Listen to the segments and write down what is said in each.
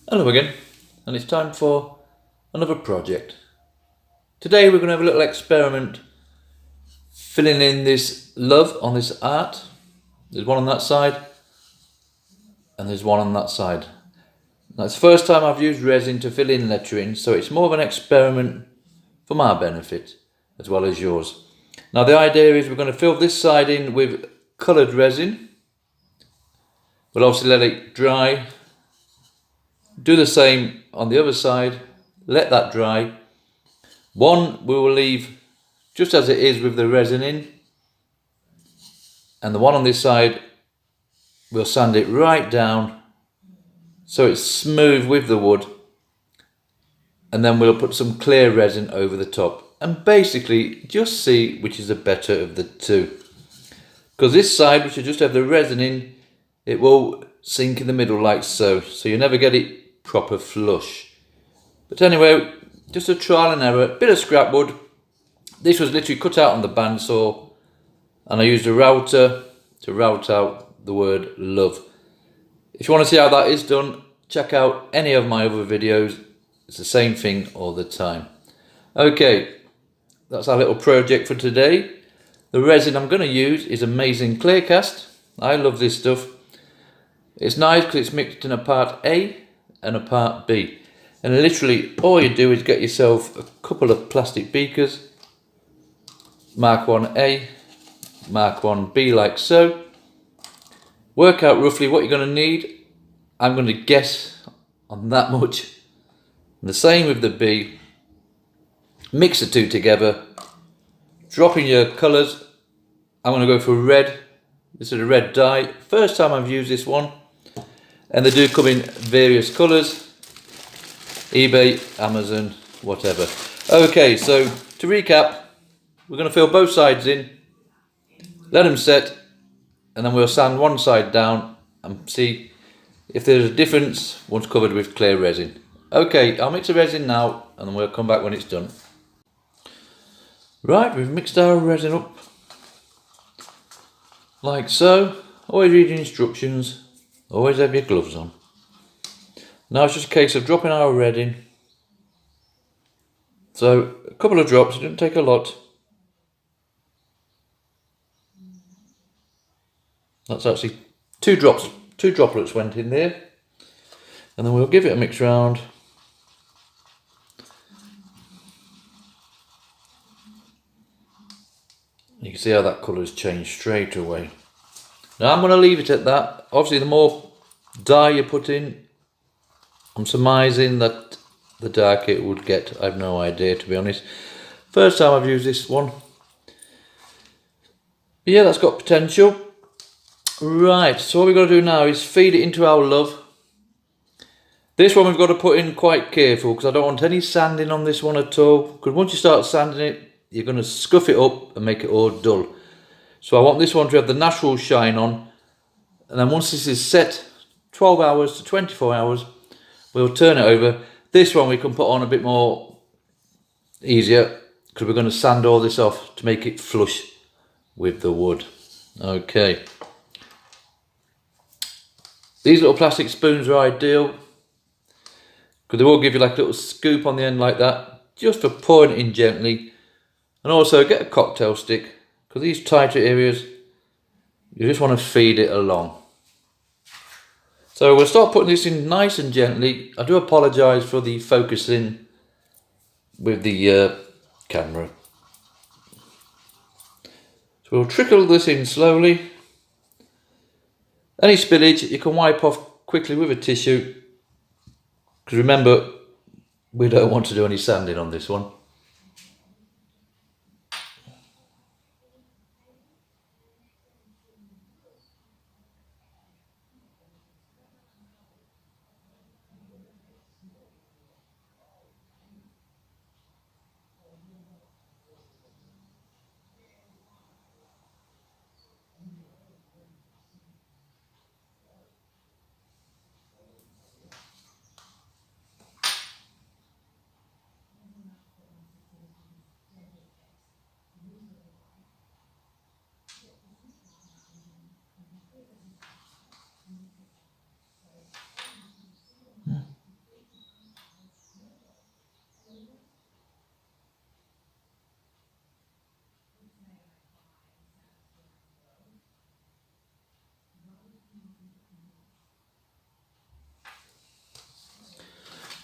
Hello again, and it's time for another project. Today we're going to have a little experiment filling in this love on this art. There's one on that side and there's one on that side. Now it's the first time I've used resin to fill in lettering, so it's more of an experiment for my benefit as well as yours. Now the idea is we're going to fill this side in with coloured resin. We'll obviously let it dry. Do the same on the other side, let that dry. One we will leave just as it is with the resin in, and the one on this side we'll sand it right down so it's smooth with the wood, and then we'll put some clear resin over the top and basically just see which is the better of the two. Because this side, which will just have the resin in, it will sink in the middle like so, so you never get it proper flush. But anyway, just a trial and error, bit of scrap wood. This was literally cut out on the bandsaw, and I used a router to route out the word love. If you want to see how that is done, check out any of my other videos. It's the same thing all the time. Okay, that's our little project for today. The resin I'm going to use is Amazing Clear Cast. I love this stuff. It's nice because it's mixed in a part A and a part B, and literally all you do is get yourself a couple of plastic beakers, mark one A, mark one B like so, work out roughly what you're going to need. I'm going to guess on that much, and the same with the B. Mix the two together, drop in your colours. I'm going to go for red. This is a red dye, first time I've used this one. And they do come in various colours, eBay, Amazon, whatever. Okay, so to recap, we're going to fill both sides in, let them set, and then we'll sand one side down and see if there's a difference once covered with clear resin. Okay, I'll mix the resin now and then we'll come back when it's done. Right, we've mixed our resin up like so. Always read the instructions. Always have your gloves on. Now it's just a case of dropping our red in. So a couple of drops, it didn't take a lot. That's actually two droplets went in there. And then we'll give it a mix round. You can see how that colour's changed straight away. Now I'm going to leave it at that. Obviously the more dye you put in, I'm surmising that the darker it would get. I have no idea, to be honest. First time I've used this one. But yeah, that's got potential. Right, so what we've got to do now is feed it into our love. This one we've got to put in quite careful because I don't want any sanding on this one at all. Because once you start sanding it, you're going to scuff it up and make it all dull. So I want this one to have the natural shine on, and then once this is set, 12 hours to 24 hours, we'll turn it over. This one we can put on a bit more easier because we're going to sand all this off to make it flush with the wood. Okay. These little plastic spoons are ideal because they will give you like a little scoop on the end like that, just for pouring it in gently. And also get a cocktail stick. For these tighter areas, you just want to feed it along. So we'll start putting this in nice and gently. I do apologise for the focusing with the camera. So we'll trickle this in slowly. Any spillage you can wipe off quickly with a tissue. Because remember, we don't want to do any sanding on this one.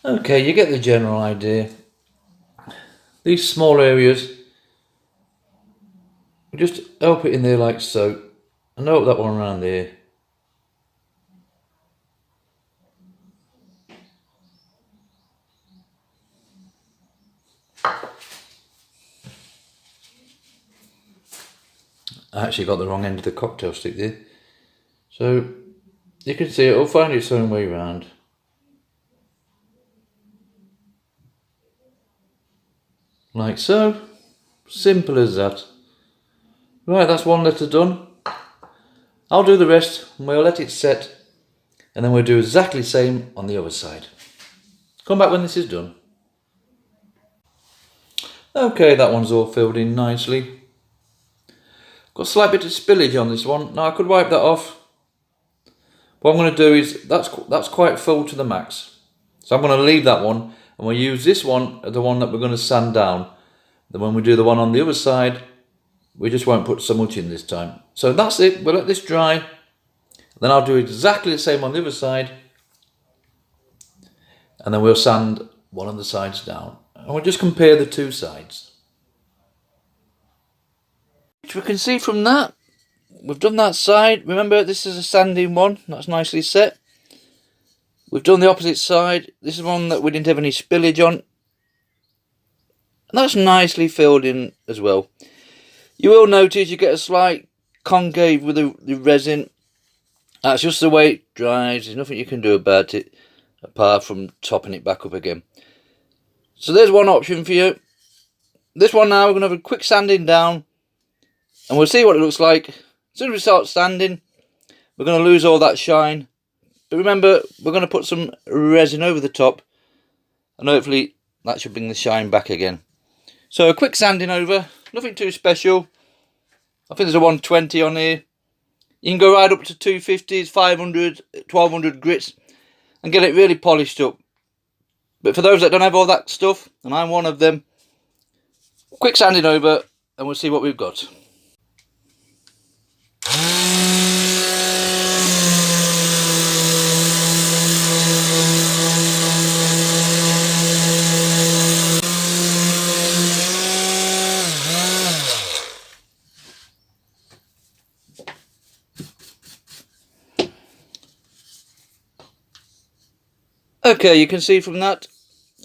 Okay, you get the general idea. These small areas, we just help it in there like so. And help that one around there. I actually got the wrong end of the cocktail stick there. So you can see it'll find its own way around. Like so. Simple as that. Right, that's one letter done. I'll do the rest and we'll let it set, and then we'll do exactly the same on the other side. Come back when this is done. Okay, that one's all filled in nicely. Got a slight bit of spillage on this one. Now I could wipe that off. What I'm going to do is, that's quite full to the max. So I'm going to leave that one, and we'll use this one as the one that we're going to sand down. Then when we do the one on the other side, we just won't put so much in this time. So that's it, we'll let this dry. Then I'll do exactly the same on the other side. And then we'll sand one of the sides down. And we'll just compare the two sides. Which we can see from that, we've done that side. Remember, this is a sanding one, that's nicely set. We've done the opposite side. This is one that we didn't have any spillage on. And that's nicely filled in as well. You will notice you get a slight concave with the resin. That's just the way it dries. There's nothing you can do about it apart from topping it back up again. So there's one option for you. This one now, we're going to have a quick sanding down, and we'll see what it looks like. As soon as we start sanding, we're going to lose all that shine. But remember, we're going to put some resin over the top, and hopefully that should bring the shine back again. So a quick sanding over, nothing too special. I think there's a 120 on here. You can go right up to 250s, 500, 1200 grits and get it really polished up. But for those that don't have all that stuff, and I'm one of them, quick sanding over and we'll see what we've got. Okay, you can see from that,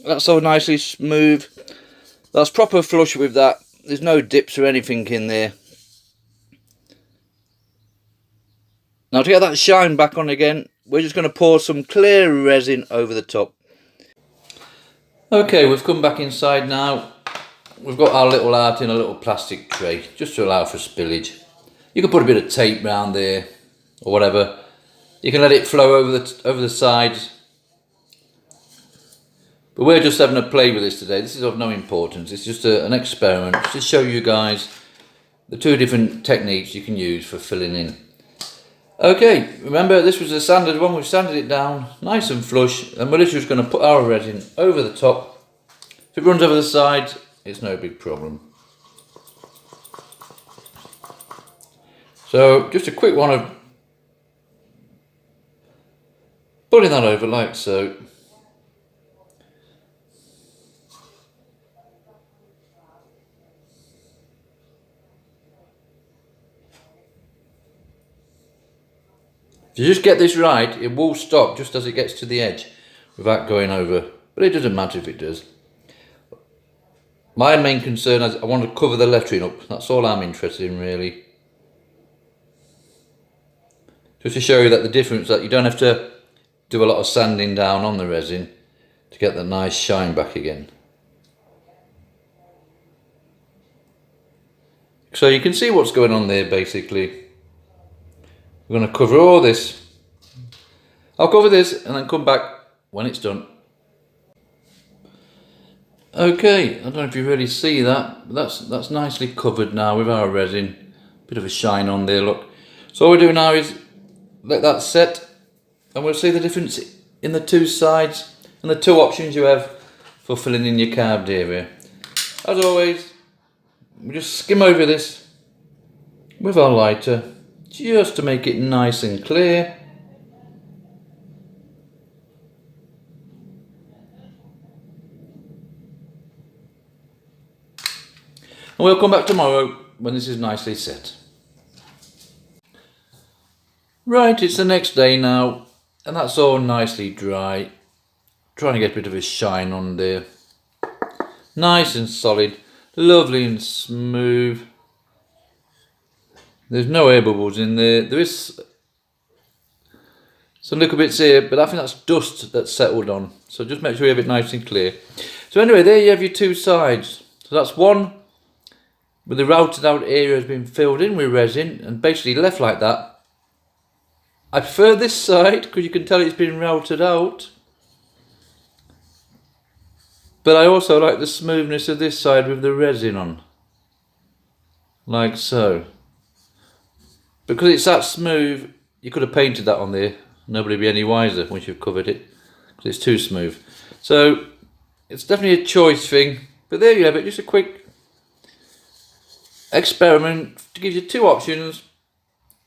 that's so nicely smooth. That's proper flush with that. There's no dips or anything in there. Now to get that shine back on again, we're just going to pour some clear resin over the top. Okay, we've come back inside now. We've got our little art in a little plastic tray, just to allow for spillage. You can put a bit of tape round there, or whatever. You can let it flow over the sides. But we're just having a play with this today. This is of no importance. It's just an experiment to show you guys the two different techniques you can use for filling in. Okay, remember this was a sanded one. We've sanded it down nice and flush, and we're literally just going to put our resin over the top. If it runs over the sides, it's no big problem. So just a quick one of putting that over like so. If you just get this right, it will stop just as it gets to the edge without going over. But it doesn't matter if it does. My main concern is I want to cover the lettering up. That's all I'm interested in, really. Just to show you that the difference, that you don't have to do a lot of sanding down on the resin to get the nice shine back again. So you can see what's going on there basically. We're going to cover all this. I'll cover this and then come back when it's done. Okay, I don't know if you really see that, but that's nicely covered now with our resin. Bit of a shine on there, look. So all we do now is let that set, and we'll see the difference in the two sides and the two options you have for filling in your carved area. As always, we just skim over this with our lighter, just to make it nice and clear. And we'll come back tomorrow when this is nicely set. Right, it's the next day now, and that's all nicely dry. Trying to get a bit of a shine on there. Nice and solid, lovely and smooth. There's no air bubbles in there. There is some little bits here, but I think that's dust that's settled on. So just make sure you have it nice and clear. So anyway, there you have your two sides. So that's one where the routed out area has been filled in with resin and basically left like that. I prefer this side because you can tell it's been routed out. But I also like the smoothness of this side with the resin on. Like so. Because it's that smooth, you could have painted that on there. Nobody would be any wiser once you've covered it. Because it's too smooth. So, it's definitely a choice thing. But there you have it, just a quick experiment to give you two options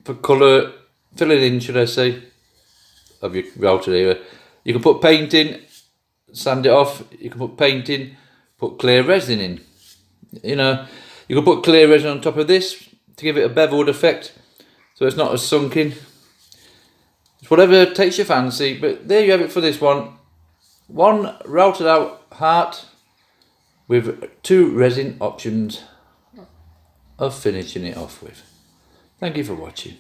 for colour, filling in, should I say, of your routed area. You can put paint in, sand it off. You can put paint in, put clear resin in. You know, you can put clear resin on top of this to give it a beveled effect, so it's not as sunken. It's whatever takes your fancy, but there you have it for this one. One routed out heart with two resin options of finishing it off with. Thank you for watching.